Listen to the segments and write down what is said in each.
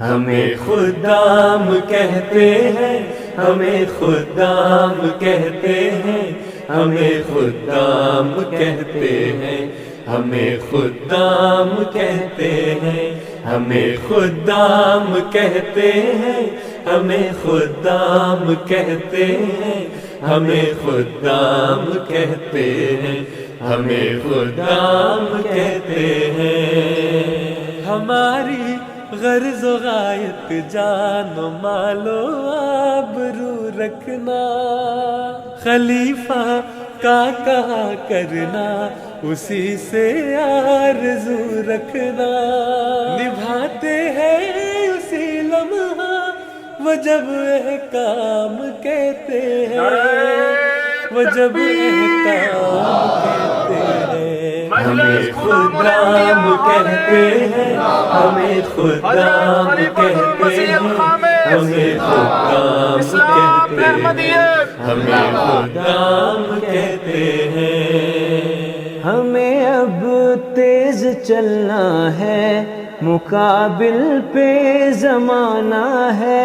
ہمیں خدام کہتے ہیں، ہمیں خدام کہتے ہیں، ہمیں خدام کہتے ہیں، ہمیں خدام کہتے ہیں، ہمیں خدام کہتے ہیں، ہمیں خدام کہتے ہیں، ہمیں خدام کہتے ہیں، ہمیں خدام کہتے ہیں۔ ہماری غرض و غایت جان و مال و آبرو رکھنا، خلیفہ کا کہا کرنا، اسی سے آرزو رکھنا، نبھاتے ہیں اسی لمحہ وہ جب احکام کہتے ہیں، وہ جب احکام کہتے ہیں۔ ہمیں خدام کہتے ہیں، ہمیں خدام کہتے ہیں، ہمیں خدام کہتے ہیں، ہمیں خدام کہتے ہیں۔ ہمیں اب تیز چلنا ہے، مقابل پہ زمانہ ہے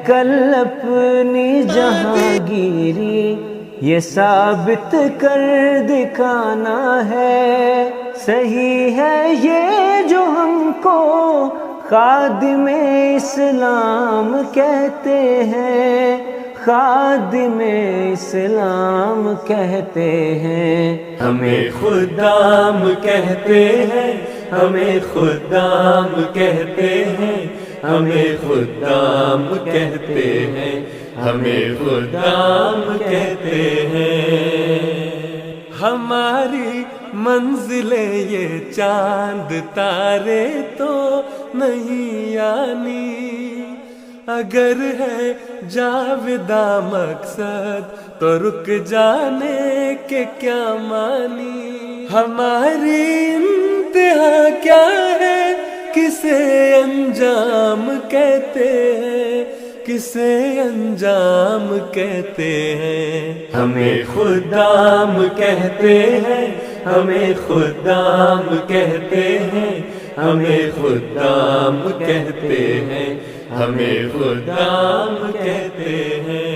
کل اپنی جہانگیری یہ ثابت کر دکھانا ہے۔ صحیح ہے یہ جو ہم کو خادم اسلام کہتے ہیں، خادم اسلام کہتے ہیں۔ ہمیں خدام کہتے ہیں، ہمیں خدام کہتے ہیں، ہمیں خدام کہتے ہیں، ہمیں خدام کہتے ہیں۔ ہماری منزلیں یہ چاند تارے تو نہیں آنی، اگر ہے جاوداں مقصد تو رک جانے کے کیا مانی۔ ہماری انتہا کیا ہے، کسے انجام کہتے ہیں، کسے انجام کہتے ہیں۔ ہمیں خدام کہتے ہیں، ہمیں خدام کہتے ہیں، ہمیں خدام کہتے ہیں، ہمیں خدام کہتے ہیں۔